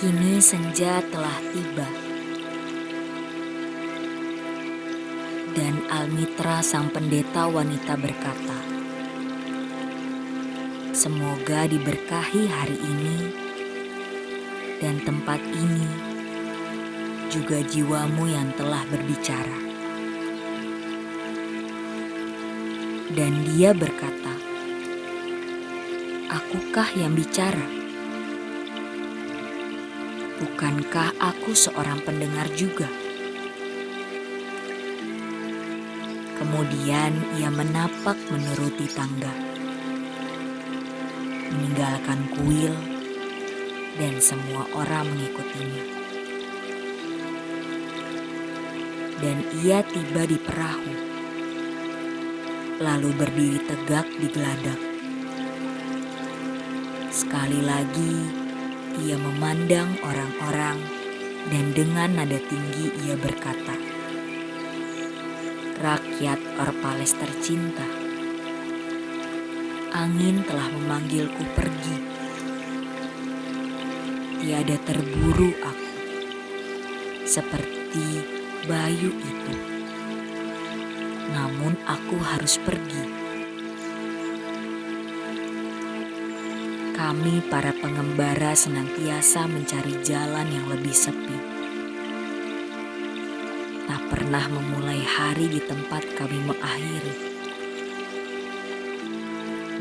Kini senja telah tiba, dan Almitra sang pendeta wanita berkata, "Semoga diberkahi hari ini dan tempat ini, juga jiwamu yang telah berbicara." Dan dia berkata, "Akukah yang bicara? Bukankah aku seorang pendengar juga?" Kemudian ia menapak menuruti tangga, meninggalkan kuil, dan semua orang mengikutinya. Dan ia tiba di perahu, lalu berdiri tegak di geladak. Sekali lagi ia memandang orang-orang, dan dengan nada tinggi ia berkata, "Rakyat Orpales tercinta, angin telah memanggilku pergi. Tiada terburu aku, seperti bayu itu. Namun aku harus pergi. Kami para pengembara senantiasa mencari jalan yang lebih sepi. Tak pernah memulai hari di tempat kami mengakhiri.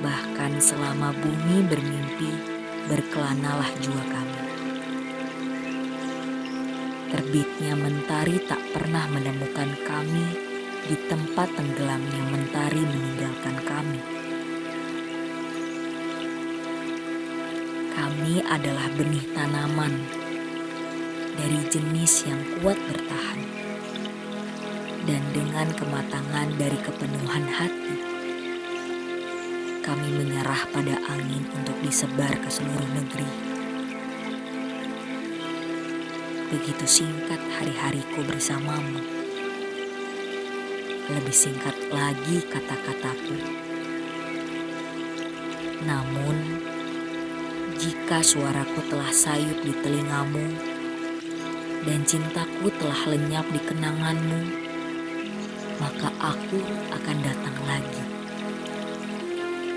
Bahkan selama bumi bermimpi, berkelanalah jua kami. Terbitnya mentari tak pernah menemukan kami di tempat tenggelamnya mentari meninggalkan kami. Kami adalah benih tanaman dari jenis yang kuat bertahan, dan dengan kematangan dari kepenuhan hati, kami menyerah pada angin untuk disebar ke seluruh negeri. Begitu singkat hari-hariku bersamamu. Lebih singkat lagi kata-kataku. Namun, jika suaraku telah sayup di telingamu, dan cintaku telah lenyap di kenanganmu, maka aku akan datang lagi.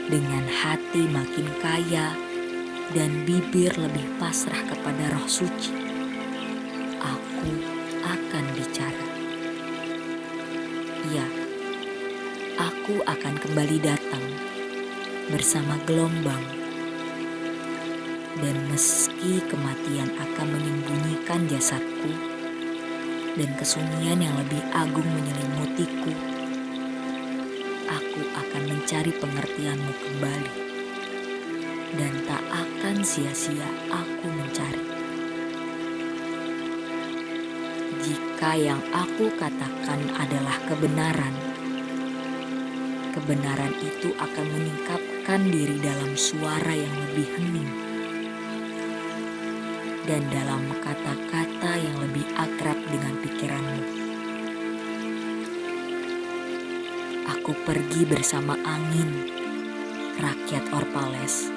Dengan hati makin kaya dan bibir lebih pasrah kepada Roh Suci, aku akan bicara. Ya, aku akan kembali datang bersama gelombang. Dan meski kematian akan menyembunyikan jasadku dan kesunyian yang lebih agung menyelimutiku, aku akan mencari pengertianmu kembali. Dan tak akan sia-sia aku mencari. Jika yang aku katakan adalah kebenaran, kebenaran itu akan meningkapkan diri dalam suara yang lebih hening, dan dalam kata-kata yang lebih akrab dengan pikiranmu. Aku pergi bersama angin, rakyat Orpales,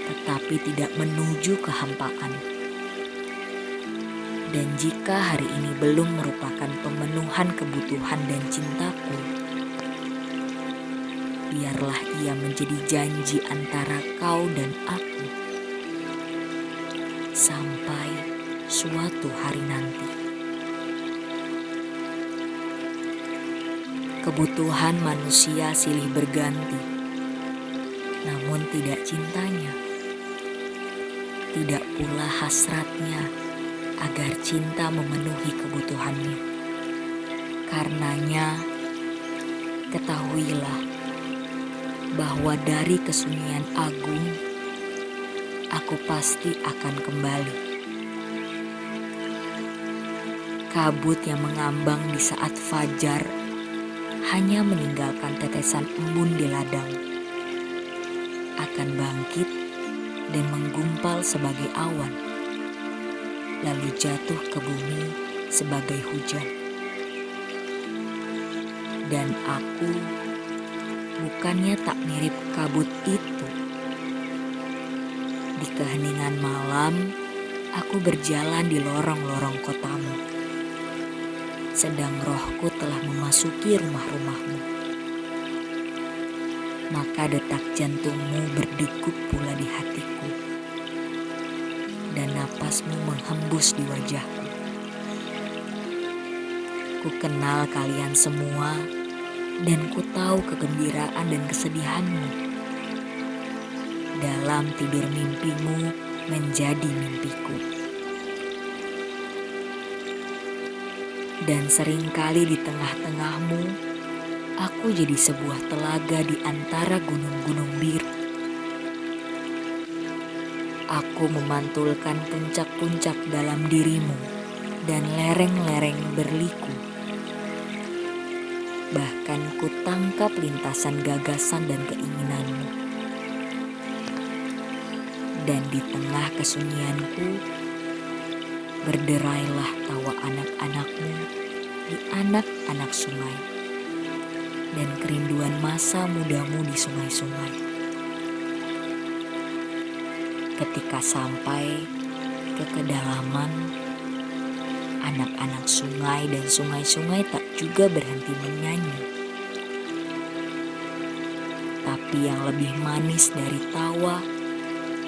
tetapi tidak menuju kehampaan. Dan jika hari ini belum merupakan pemenuhan kebutuhan dan cintaku, biarlah ia menjadi janji antara kau dan aku sampai suatu hari nanti. Kebutuhan manusia silih berganti, namun tidak cintanya. Tidak pula hasratnya agar cinta memenuhi kebutuhannya. Karenanya, ketahuilah bahwa dari kesunyian agung, aku pasti akan kembali. Kabut yang mengambang di saat fajar hanya meninggalkan tetesan embun di ladang, akan bangkit dan menggumpal sebagai awan, lalu jatuh ke bumi sebagai hujan. Dan aku bukannya tak mirip kabut itu. Di keheningan malam, aku berjalan di lorong-lorong kotamu. Sedang rohku telah memasuki rumah-rumahmu. Maka detak jantungmu berdegup pula di hatiku. Dan napasmu menghembus di wajahku. Ku kenal kalian semua dan ku tahu kegembiraan dan kesedihanmu. Dalam tidur mimpimu menjadi mimpiku. Dan seringkali di tengah-tengahmu, aku jadi sebuah telaga di antara gunung-gunung biru. Aku memantulkan puncak-puncak dalam dirimu dan lereng-lereng berliku. Bahkan ku tangkap lintasan gagasan dan keinginanmu. Dan di tengah kesunyianku, berderailah tawa anak-anakmu di anak-anak sungai. Dan kerinduan masa mudamu di sungai-sungai. Ketika sampai ke kedalaman, anak-anak sungai dan sungai-sungai tak juga berhenti menyanyi. Tapi yang lebih manis dari tawa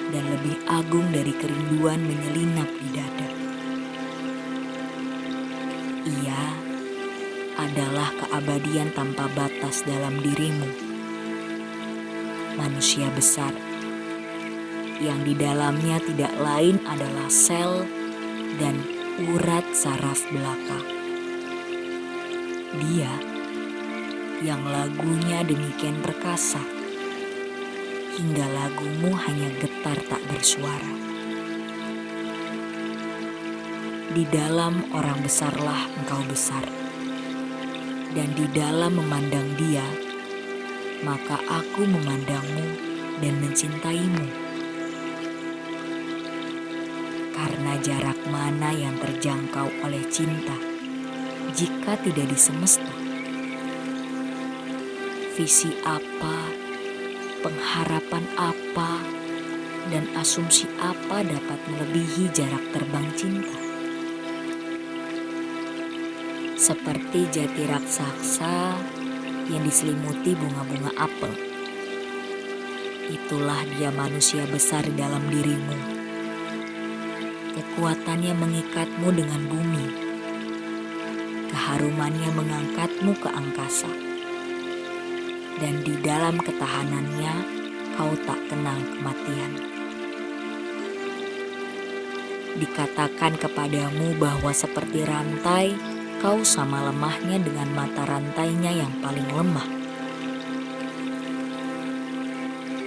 dan lebih agung dari kerinduan menyelinap di dada. Ia adalah keabadian tanpa batas dalam dirimu. Manusia besar yang di dalamnya tidak lain adalah sel dan urat saraf belaka. Dia yang lagunya demikian perkasa, hingga lagumu hanya getar tak bersuara. Di dalam orang besarlah engkau besar, dan di dalam memandang dia, maka aku memandangmu dan mencintaimu. Karena jarak mana yang terjangkau oleh cinta jika tidak di semesta? Visi apa, pengharapan apa, dan asumsi apa dapat melebihi jarak terbang cinta? Seperti jati raksasa yang diselimuti bunga-bunga apel. Itulah dia manusia besar di dalam dirimu. Kekuatannya mengikatmu dengan bumi. Keharumannya mengangkatmu ke angkasa. Dan di dalam ketahanannya kau tak kenal kematian. Dikatakan kepadamu bahwa seperti rantai, kau sama lemahnya dengan mata rantainya yang paling lemah.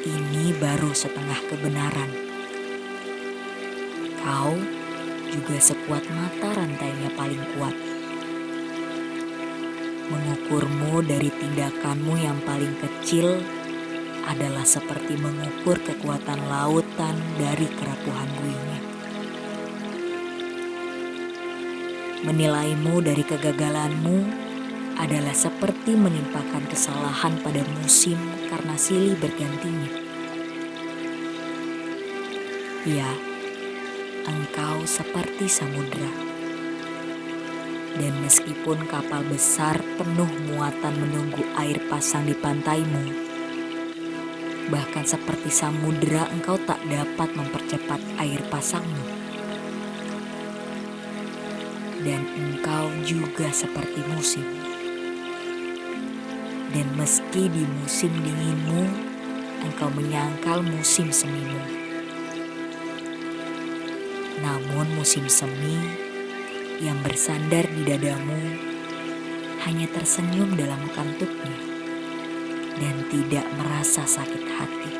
Ini baru setengah kebenaran. Kau juga sekuat mata rantainya paling kuat. Mengukurmu dari tindakanmu yang paling kecil adalah seperti mengukur kekuatan lautan dari kerapuhan buinya. Menilaimu dari kegagalanmu adalah seperti menimpakan kesalahan pada musim karena silih bergantinya. Ya, engkau seperti samudra. Dan meskipun kapal besar penuh muatan menunggu air pasang di pantaimu, bahkan seperti samudra engkau tak dapat mempercepat air pasangmu. Dan engkau juga seperti musim. Dan meski di musim dinginmu, engkau menyangkal musim semimu. Namun musim semi yang bersandar di dadamu hanya tersenyum dalam kantuknya dan tidak merasa sakit hati.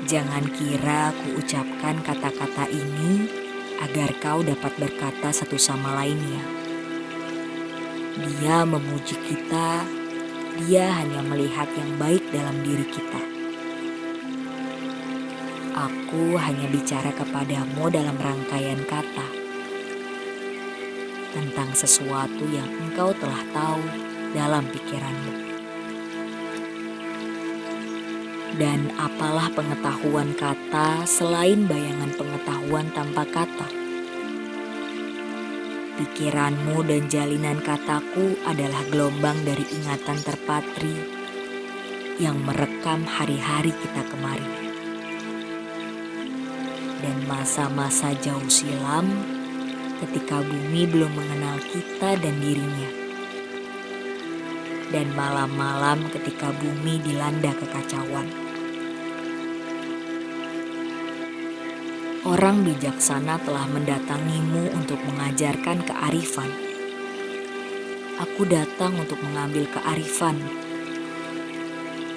Jangan kira ku ucapkan kata-kata ini agar kau dapat berkata satu sama lainnya. Dia memuji kita, dia hanya melihat yang baik dalam diri kita. Aku hanya bicara kepadamu dalam rangkaian kata tentang sesuatu yang engkau telah tahu dalam pikiranmu. Dan apalah pengetahuan kata selain bayangan pengetahuan tanpa kata? Pikiranmu dan jalinan kataku adalah gelombang dari ingatan terpatri yang merekam hari-hari kita kemarin. Dan masa-masa jauh silam ketika bumi belum mengenal kita dan dirinya. Dan malam-malam ketika bumi dilanda kekacauan. Orang bijaksana telah mendatangimu untuk mengajarkan kearifan. Aku datang untuk mengambil kearifan.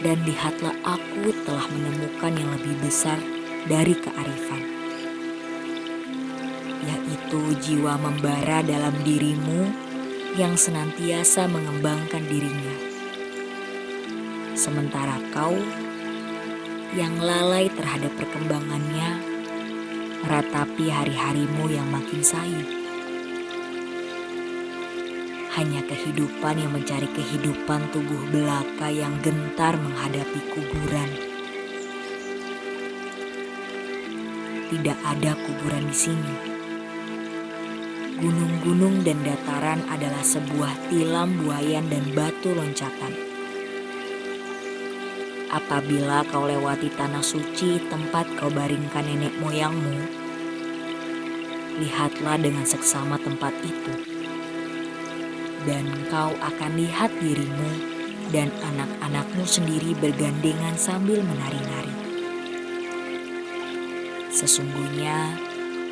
Dan lihatlah, aku telah menemukan yang lebih besar dari kearifan, yaitu jiwa membara dalam dirimu yang senantiasa mengembangkan dirinya. Sementara kau yang lalai terhadap perkembangannya, meratapi hari-harimu yang makin sahih. Hanya kehidupan yang mencari kehidupan tubuh belaka yang gentar menghadapi kuburan. Tidak ada kuburan di sini. Gunung-gunung dan dataran adalah sebuah tilam buayan dan batu loncatan. Apabila kau lewati tanah suci tempat kau baringkan nenek moyangmu, lihatlah dengan seksama tempat itu. Dan kau akan lihat dirimu dan anak-anakmu sendiri bergandengan sambil menari-nari. Sesungguhnya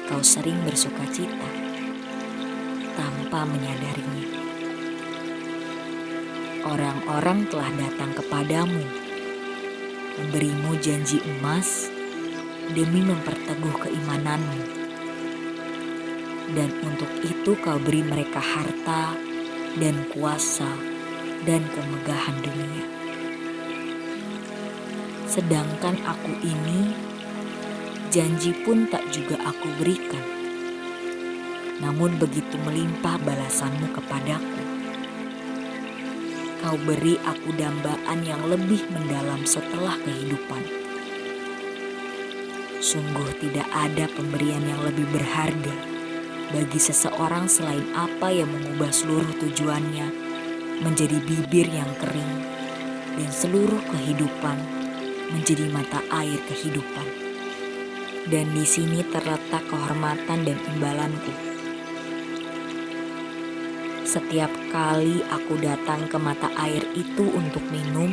kau sering bersuka cita tanpa menyadarinya. Orang-orang telah datang kepadamu, memberimu janji emas demi memperteguh keimananmu. Dan untuk itu kau beri mereka harta dan kuasa dan kemegahan dunia. Sedangkan aku ini, janji pun tak juga aku berikan. Namun begitu melimpah balasanmu kepadaku. Kau beri aku dambaan yang lebih mendalam setelah kehidupan. Sungguh tidak ada pemberian yang lebih berharga bagi seseorang selain apa yang mengubah seluruh tujuannya menjadi bibir yang kering dan seluruh kehidupan menjadi mata air kehidupan. Dan di sini terletak kehormatan dan imbalanku. Setiap kali aku datang ke mata air itu untuk minum,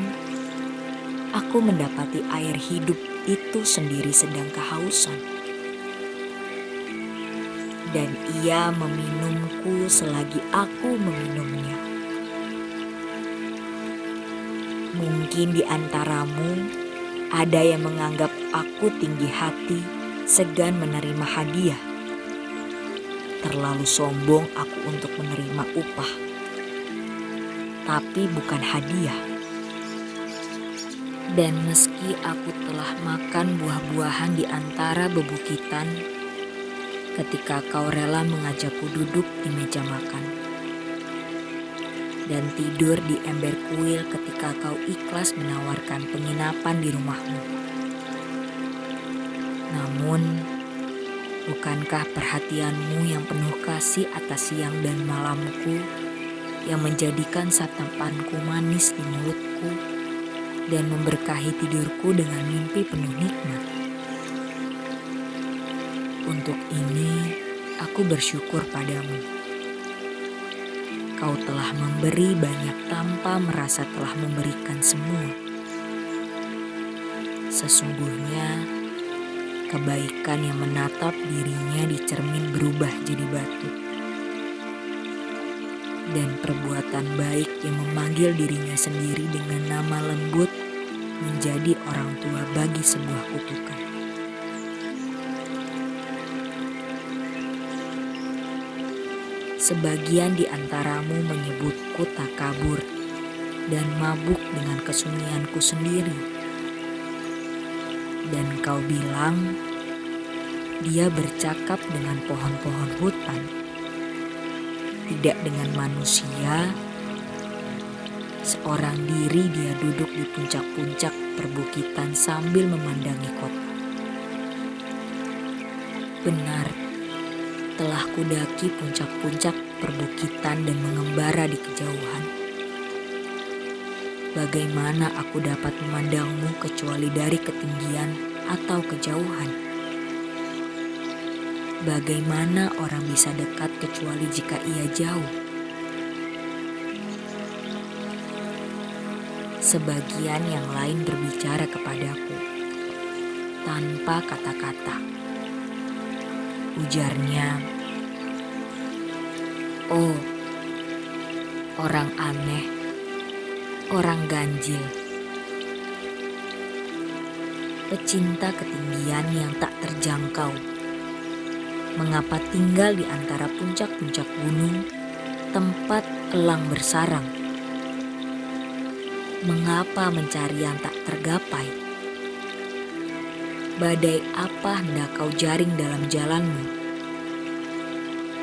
aku mendapati air hidup itu sendiri sedang kehausan. Dan ia meminumku selagi aku meminumnya. Mungkin di antaramu ada yang menganggap aku tinggi hati, segan menerima hadiah. Terlalu sombong aku untuk menerima upah. Tapi bukan hadiah. Dan meski aku telah makan buah-buahan di antara bebukitan, ketika kau rela mengajakku duduk di meja makan dan tidur di ember kuil ketika kau ikhlas menawarkan penginapan di rumahmu. Namun, bukankah perhatianmu yang penuh kasih atas siang dan malamku yang menjadikan santapanku manis di mulutku dan memberkahi tidurku dengan mimpi penuh nikmat? Untuk ini, aku bersyukur padamu. Kau telah memberi banyak tanpa merasa telah memberikan semua. Sesungguhnya, kebaikan yang menatap dirinya di cermin berubah jadi batu. Dan perbuatan baik yang memanggil dirinya sendiri dengan nama lembut menjadi orang tua bagi sebuah kutukan. Sebagian di antaramu menyebutku takabur dan mabuk dengan kesunyianku sendiri. Dan kau bilang, dia bercakap dengan pohon-pohon hutan, tidak dengan manusia. Seorang diri dia duduk di puncak-puncak perbukitan sambil memandangi kota. Benar, telah kudaki puncak-puncak perbukitan dan mengembara di kejauhan. Bagaimana aku dapat memandangmu kecuali dari ketinggian atau kejauhan? Bagaimana orang bisa dekat kecuali jika ia jauh? Sebagian yang lain berbicara kepadaku tanpa kata-kata. Ujarnya, "Oh, orang aneh, orang ganjil, pecinta ketinggian yang tak terjangkau. Mengapa tinggal di antara puncak-puncak gunung, tempat elang bersarang? Mengapa mencari yang tak tergapai? Badai apa hendak kau jaring dalam jalanmu?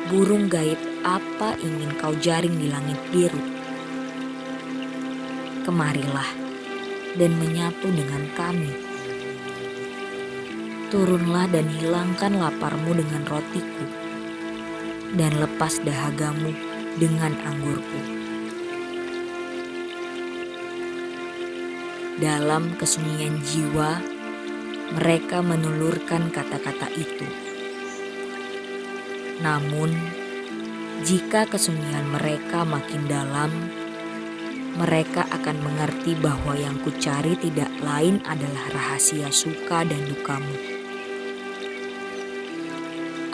Burung gaib apa ingin kau jaring di langit biru? Kemarilah dan menyatu dengan kami. Turunlah dan hilangkan laparmu dengan rotiku, dan lepas dahagamu dengan anggurku." Dalam kesunyian jiwa, mereka menulurkan kata-kata itu. Namun, jika kesunyian mereka makin dalam, mereka akan mengerti bahwa yang kucari tidak lain adalah rahasia suka dan dukamu.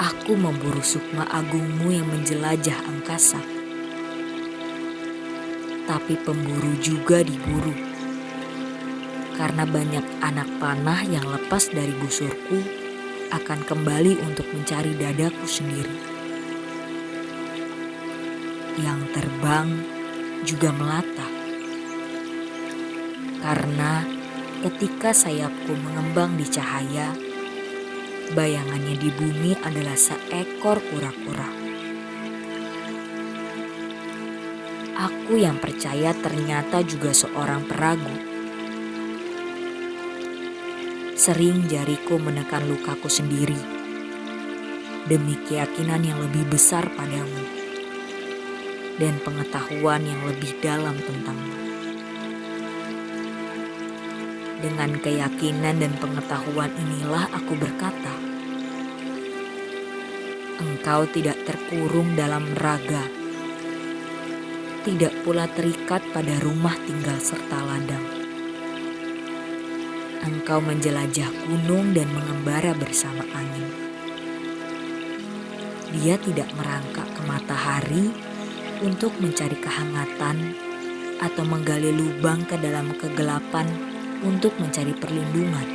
Aku memburu sukma agungmu yang menjelajah angkasa. Tapi pemburu juga diburu. Karena banyak anak panah yang lepas dari busurku akan kembali untuk mencari dadaku sendiri. Yang terbang juga melata. Karena ketika sayapku mengembang di cahaya, bayangannya di bumi adalah seekor kura-kura. Aku yang percaya ternyata juga seorang peragu. Sering jariku menekan lukaku sendiri demi keyakinan yang lebih besar padamu dan pengetahuan yang lebih dalam tentangmu. Dengan keyakinan dan pengetahuan inilah aku berkata, engkau tidak terkurung dalam raga, tidak pula terikat pada rumah tinggal serta ladang. Engkau menjelajah gunung dan mengembara bersama angin. Dia tidak merangkak ke matahari untuk mencari kehangatan atau menggali lubang ke dalam kegelapan untuk mencari perlindungan.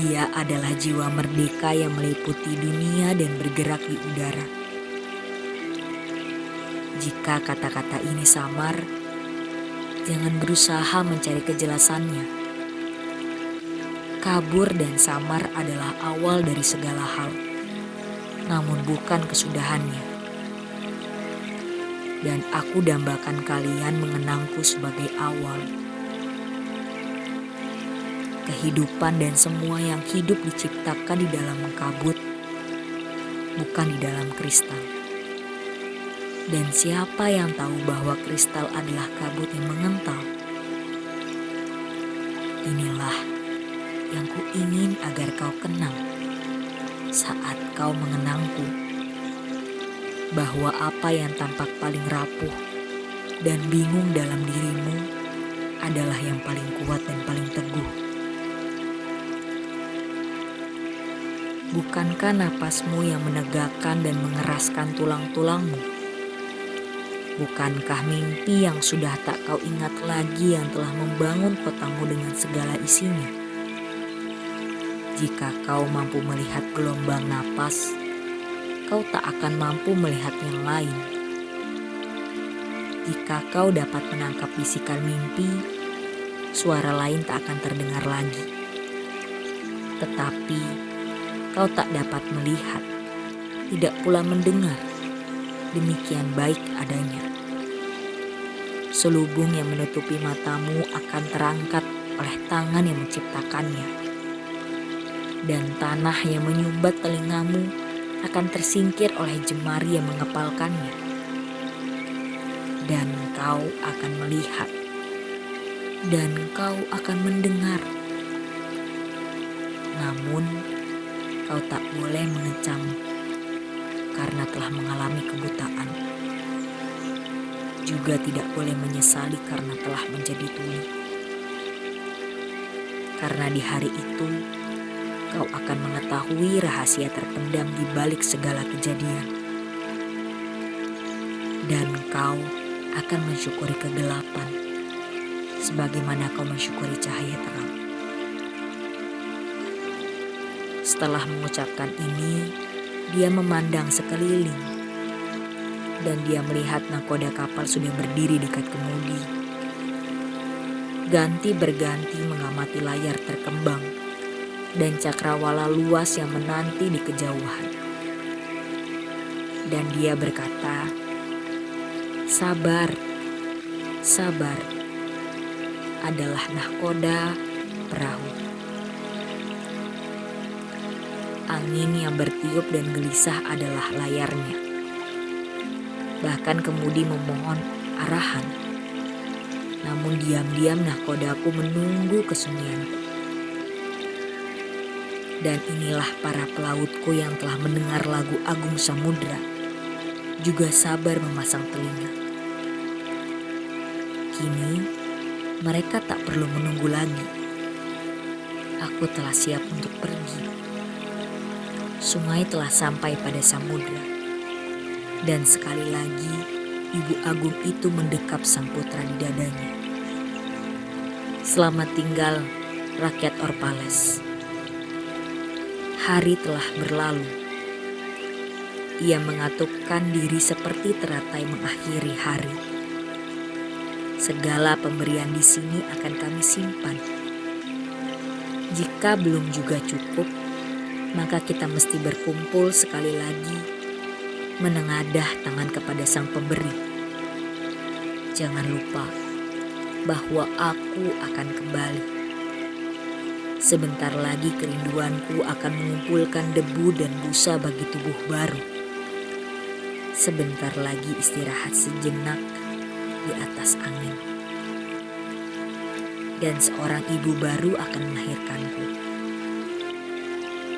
Dia adalah jiwa merdeka yang meliputi dunia dan bergerak di udara. Jika kata-kata ini samar, jangan berusaha mencari kejelasannya. Kabur dan samar adalah awal dari segala hal, namun bukan kesudahannya. Dan aku dambakan kalian mengenangku sebagai awal. Kehidupan dan semua yang hidup diciptakan di dalam kabut, bukan di dalam kristal. Dan siapa yang tahu bahwa kristal adalah kabut yang mengental? Inilah yang kuingin agar kau kenang saat kau mengenangku, bahwa apa yang tampak paling rapuh dan bingung dalam dirimu adalah yang paling kuat dan paling teguh. Bukankah napasmu yang menegakkan dan mengeraskan tulang-tulangmu? Bukankah mimpi yang sudah tak kau ingat lagi yang telah membangun kotamu dengan segala isinya? Jika kau mampu melihat gelombang napas, kau tak akan mampu melihat yang lain. Jika kau dapat menangkap bisikan mimpi, suara lain tak akan terdengar lagi. Tetapi kau tak dapat melihat, tidak pula mendengar. Demikian baik adanya. Selubung yang menutupi matamu akan terangkat oleh tangan yang menciptakannya. Dan tanah yang menyumbat telingamu akan tersingkir oleh jemari yang mengepalkannya. Dan kau akan melihat, dan kau akan mendengar. Namun, kau tak boleh mengecam karena telah mengalami kebutaan. Juga tidak boleh menyesali karena telah menjadi tuli. Karena di hari itu, kau akan mengetahui rahasia terpendam di balik segala kejadian. Dan kau akan mensyukuri kegelapan, sebagaimana kau mensyukuri cahaya terang. Setelah mengucapkan ini, dia memandang sekeliling, dan dia melihat nahkoda kapal sudah berdiri dekat kemudi. Ganti berganti mengamati layar terkembang dan cakrawala luas yang menanti di kejauhan. Dan dia berkata, "Sabar, sabar, adalah nahkoda perahu." Angin yang bertiup dan gelisah adalah layarnya. Bahkan kemudi memohon arahan. Namun diam-diam nahkodaku menunggu kesunyianku. Dan inilah para pelautku yang telah mendengar lagu agung samudra, juga sabar memasang telinga. Kini mereka tak perlu menunggu lagi. Aku telah siap untuk pergi. Sungai telah sampai pada samudra. Dan sekali lagi ibu agung itu mendekap sang putra di dadanya. Selamat tinggal rakyat Orpales. Hari telah berlalu. Ia mengatupkan diri seperti teratai mengakhiri hari. Segala pemberian di sini akan kami simpan. Jika belum juga cukup, maka kita mesti berkumpul sekali lagi, menengadah tangan kepada sang pemberi. Jangan lupa bahwa aku akan kembali. Sebentar lagi kerinduanku akan mengumpulkan debu dan busa bagi tubuh baru. Sebentar lagi istirahat sejenak di atas angin. Dan seorang ibu baru akan melahirkanku.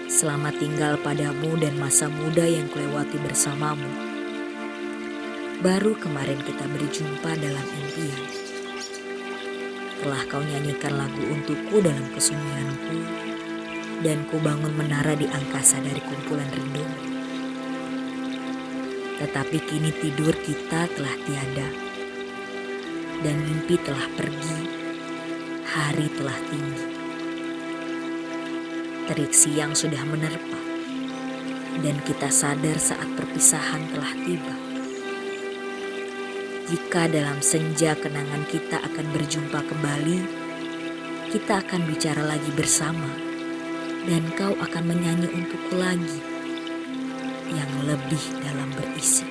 Selamat tinggal padamu dan masa muda yang kulewati bersamamu. Baru kemarin kita berjumpa dalam impian. Telah kau nyanyikan lagu untukku dalam kesunyianku, dan ku bangun menara di angkasa dari kumpulan rindu. Tetapi kini tidur kita telah tiada, dan mimpi telah pergi, hari telah tinggi. Terik siang sudah menerpa, dan kita sadar saat perpisahan telah tiba. Jika dalam senja kenangan kita akan berjumpa kembali, kita akan bicara lagi bersama, dan kau akan menyanyi untukku lagi, yang lebih dalam berisi.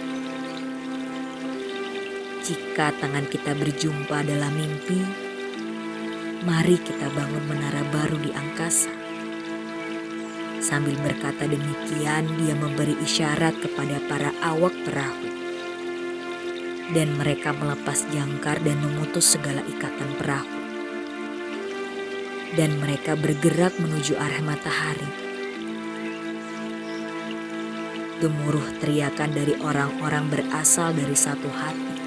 Jika tangan kita berjumpa dalam mimpi, mari kita bangun menara baru di angkasa. Sambil berkata demikian, dia memberi isyarat kepada para awak perahu. Dan mereka melepas jangkar dan memutus segala ikatan perahu. Dan mereka bergerak menuju arah matahari. Gemuruh teriakan dari orang-orang berasal dari satu hati,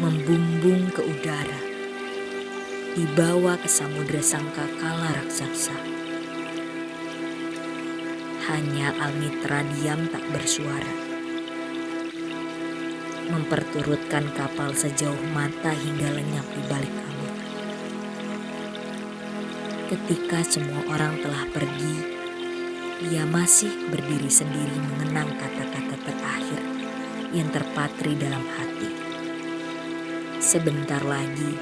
membumbung ke udara, dibawa ke samudra sangkakala raksasa. Hanya Almitra diam tak bersuara, memperturutkan kapal sejauh mata hingga lenyap di balik kabut. Ketika semua orang telah pergi, ia masih berdiri sendiri mengenang kata-kata terakhir yang terpatri dalam hati. Sebentar lagi,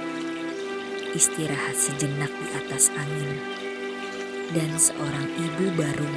istirahat sejenak di atas angin, dan seorang ibu baru